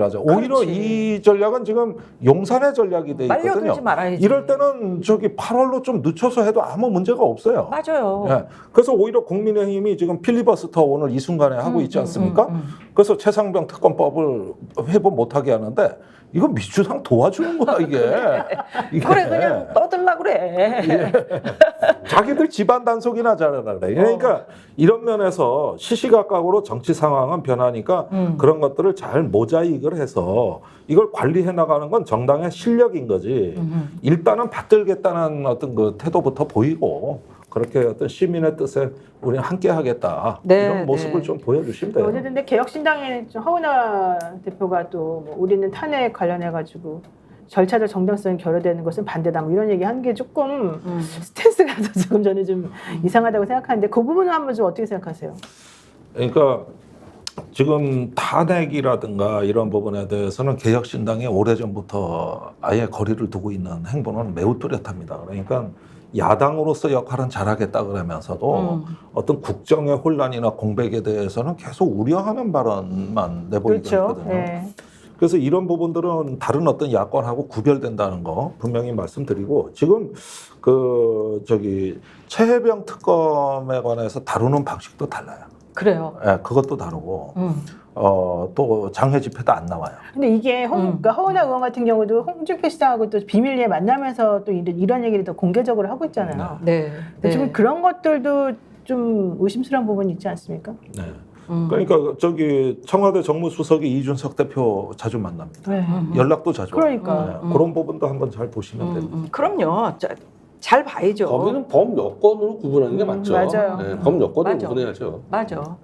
맞아. 오히려 그렇지. 이 전략은 지금 용산의 전략이 돼 있거든요. 말려들지 말아야지. 이럴 때는 저기 8월로 좀 늦춰서 해도 아무 문제가 없어요. 맞아요. 예. 그래서 오히려 국민의힘이 지금 필리버스터 오늘 이 순간에 하고 있지 않습니까? 그래서 최상병 특검법을 회부 못하게 하는데 이거 민주당 도와주는 거야 이게. 그래 그냥 떠들라 그래. 예. 자기들 집안 단속이나 잘하라 그래. 그러니까 이런 면에서 시시각각으로 정치 상황은 변하니까 그런 것들을 잘 모자익을 해서 이걸 관리해 나가는 건 정당의 실력인 거지. 일단은 받들겠다는 어떤 그 태도부터 보이고 그렇게 어떤 시민의 뜻에 우리는 함께 하겠다. 네, 이런 모습을 네. 좀 보여주시면 돼요. 어쨌든 근데 개혁신당의 허은하 대표가 또 뭐 우리는 탄핵 관련해가지고 절차적 정당성이 결여되는 것은 반대다 뭐 이런 얘기 하는 게 조금 스탠스가 조금 저는 좀 이상하다고 생각하는데 그 부분은 한번 좀 어떻게 생각하세요? 그러니까 지금 탄핵이라든가 이런 부분에 대해서는 개혁신당이 오래전부터 아예 거리를 두고 있는 행보는 매우 뚜렷합니다. 그러니까 야당으로서 역할은 잘하겠다 그러면서도 어떤 국정의 혼란이나 공백에 대해서는 계속 우려하는 발언만 내보이고 그렇죠. 있거든요. 네. 그래서 이런 부분들은 다른 어떤 야권하고 구별된다는 거 분명히 말씀드리고 지금 그 저기 최혜병 특검에 관해서 다루는 방식도 달라요. 그래요. 예, 그것도 다르고 또 장외 집회도 안 나와요. 근데 이게 그러니까 허은하 의원 같은 경우도 홍준표 시장하고 또 비밀리에 만나면서 또 이런 얘기를 더 공개적으로 하고 있잖아요. 네. 근데 지금 그런 것들도 좀 의심스러운 부분이 있지 않습니까? 네. 그러니까 저기 청와대 정무수석이 이준석 대표 자주 만납니다. 네. 연락도 자주. 그러니까. 와요. 네, 그런 부분도 한번 잘 보시면 됩니다. 그럼요. 잘 봐야죠. 거기는 범여권으로 구분하는 게 맞죠. 맞아요. 네, 범여권으로 맞아. 구분해야죠. 맞아.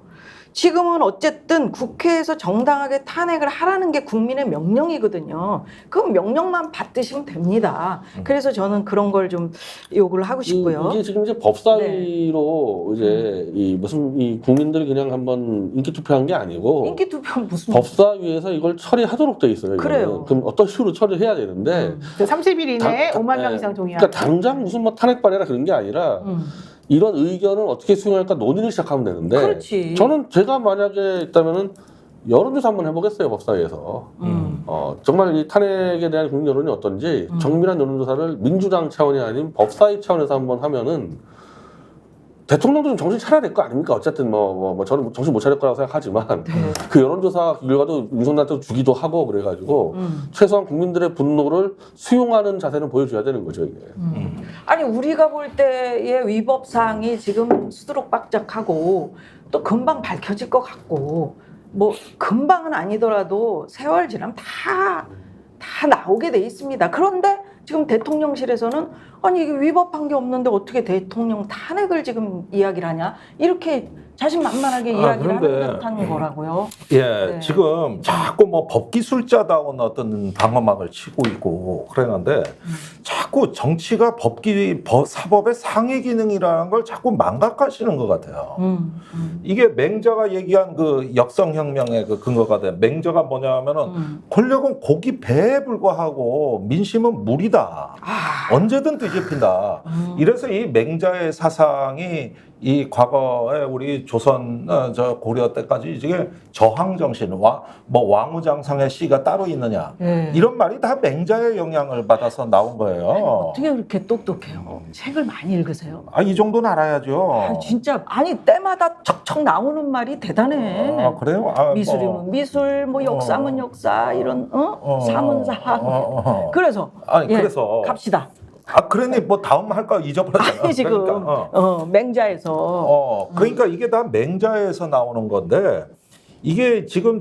지금은 어쨌든 국회에서 정당하게 탄핵을 하라는 게 국민의 명령이거든요. 그 명령만 받드시면 됩니다. 그래서 저는 그런 걸 좀 요구를 하고 싶고요. 이게 지금 이제 법사위로 이제 이 무슨 이 국민들이 그냥 한번 인기 투표한 게 아니고 인기 투표는 무슨 법사위에서 이걸 처리하도록 돼 있어요. 이거는. 그래요. 그럼 어떤 식으로 처리해야 되는데 30일 이내에 당- 5만 명 예. 이상 동의하는. 그러니까 당장 무슨 뭐 탄핵 발의라 그런 게 아니라 이런 의견을 어떻게 수용할까 논의를 시작하면 되는데 그렇지. 저는 제가 만약에 있다면은 여론조사 한번 해보겠어요 법사위에서. 정말 이 탄핵에 대한 국민 여론이 어떤지 정밀한 여론조사를 민주당 차원이 아닌 법사위 차원에서 한번 하면은 대통령도 좀 정신 차려야 될 거 아닙니까? 어쨌든 저는 정신 못 차릴 거라고 생각하지만 그 여론조사 결과도 윤석열한테 주기도 하고 그래가지고 최소한 국민들의 분노를 수용하는 자세는 보여줘야 되는 거죠 이게. 아니 우리가 볼 때의 위법 사항이 지금 수두룩박작하고 또 금방 밝혀질 것 같고 뭐 금방은 아니더라도 세월 지나면 다 나오게 돼 있습니다. 그런데 지금 대통령실에서는 아니 이게 위법한 게 없는데 어떻게 대통령 탄핵을 지금 이야기를 하냐 이렇게 자신만만하게 이야기를 그런데- 하는 듯한 거라고요. 예, 네. 지금 자꾸 뭐 법기술자다운 어떤 방어막을 치고 있고 그러는데 자꾸 정치가 사법의 상위 기능이라는 걸 자꾸 망각하시는 것 같아요. 이게 맹자가 얘기한 그 역성혁명의 그 근거가 돼. 맹자가 뭐냐면은 권력은 고기 배에 불과하고 민심은 물이다. 언제든 뒤집힌다. 이래서 이 맹자의 사상이 이 과거에 우리 조선 저 고려 때까지 이게 저항 정신 왕우장성의 시가 따로 있느냐 네. 이런 말이 다 맹자의 영향을 받아서 나온 거예요. 어떻게 그렇게 똑똑해요? 책을 많이 읽으세요? 이 정도는 알아야죠. 아, 진짜 아니 때마다 척척 나오는 말이 대단해. 그래요? 미술이면 미술, 뭐 역사면 역사 이런 사문사. 그래서 그래서 갑시다. 그러니 뭐 다음 할까 잊어버렸잖아. 아니 지금 그러니까, 맹자에서 그러니까 이게 다 맹자에서 나오는 건데 이게 지금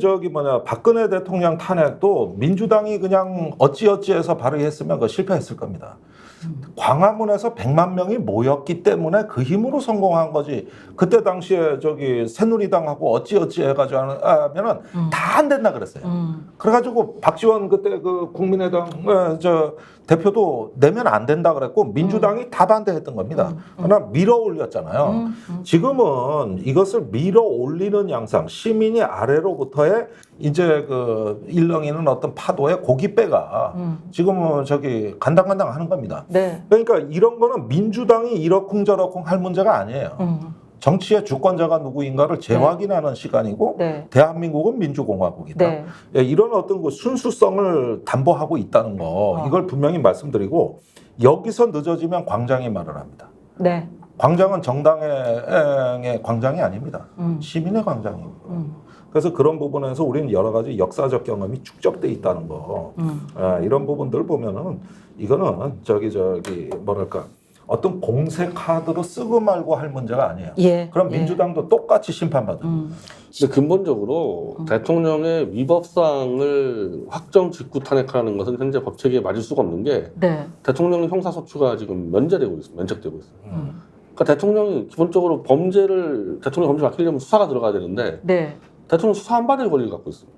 박근혜 대통령 탄핵도 민주당이 그냥 어찌어찌해서 발의했으면 그거 실패했을 겁니다. 광화문에서 100만 명이 모였기 때문에 그 힘으로 성공한 거지. 그때 당시에 새누리당하고 어찌어찌 해가지고 하면은 다 안 된다 그랬어요. 그래가지고 박지원 그때 그 국민의당 대표도 내면 안 된다 그랬고 민주당이 다 반대했던 겁니다. 그러나 밀어 올렸잖아요. 지금은 이것을 밀어 올리는 양상, 시민이 아래로부터의 이제 그 일렁이는 어떤 파도의 고깃배가 지금은 간당간당 하는 겁니다. 네. 그러니까 이런 거는 민주당이 이러쿵저러쿵 할 문제가 아니에요. 정치의 주권자가 누구인가를 재확인하는 시간이고 네. 대한민국은 민주공화국이다. 네. 예, 이런 어떤 그 순수성을 담보하고 있다는 거 이걸 분명히 말씀드리고 여기서 늦어지면 광장이 말을 합니다. 네. 광장은 정당의 광장이 아닙니다. 시민의 광장입니다. 그래서 그런 부분에서 우리는 여러 가지 역사적 경험이 축적돼 있다는 거 이런 부분들 보면은 이거는 뭐랄까 어떤 공세 카드로 쓰고 말고 할 문제가 아니에요. 예. 그럼 예. 민주당도 똑같이 심판받아요. 근데 근본적으로 대통령의 위법사항을 확정 직후 탄핵하는 것은 현재 법 체계에 맞을 수가 없는 게 네. 대통령 형사소추가 지금 면제되고 있어요. 면책되고 있어요. 그러니까 대통령이 기본적으로 대통령 범죄 맡기려면 수사가 들어가야 되는데 네. 대통령 수사 안 받을 권리를 갖고 있어요.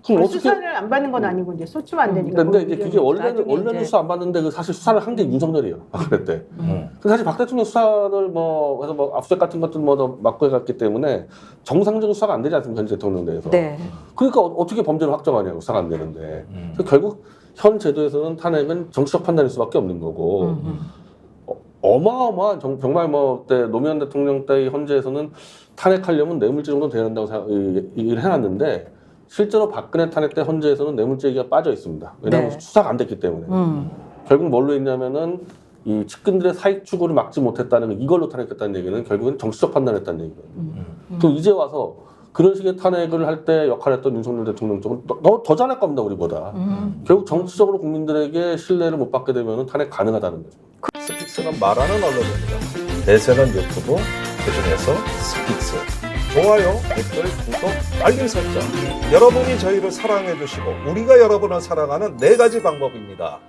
그럼 어떻게? 수사를 안 받는 건 아니고 이제 소추만 안 되니까. 근데 이제 그게 원래는 이제. 수사 안 받는데 그 사실 수사를 한 게 윤석열이에요. 박근혜 때. 그 사실 박 대통령 수사를 뭐 해서 뭐 압수수색 같은 것들 뭐 더 막고 해갔기 때문에 정상적인 수사가 안 되지 않습니까? 현 대통령 내에서. 네. 그러니까 어떻게 범죄를 확정하냐고 수사가 안 되는데. 그래서 결국 현 제도에서는 탄핵은 정치적 판단일 수밖에 없는 거고. 어마어마한 정말 뭐 그때 노무현 대통령 때 현재에서는 탄핵하려면 뇌물죄 정도 돼야 된다고 얘기를 해놨는데 실제로 박근혜 탄핵 때 헌재에서는 뇌물죄 얘기가 빠져 있습니다. 왜냐하면 네. 수사가 안 됐기 때문에. 결국 뭘로 했냐면은 이 측근들의 사익 추구를 막지 못했다는 거, 이걸로 탄핵했다는 얘기는 결국은 정치적 판단했다는 얘기거든요. 그럼 이제 와서 그런 식의 탄핵을 할 때 역할했던 윤석열 대통령 쪽은 더 잘할 겁니다, 우리보다. 결국 정치적으로 국민들에게 신뢰를 못 받게 되면 탄핵 가능하다는 거죠. 스픽스는 말하는 언론입니다. 대세는 유튜브, 그중에서 스픽스. 좋아요, 댓글, 구독, 알림 설정. 여러분이 저희를 사랑해 주시고 우리가 여러분을 사랑하는 4가지 방법입니다.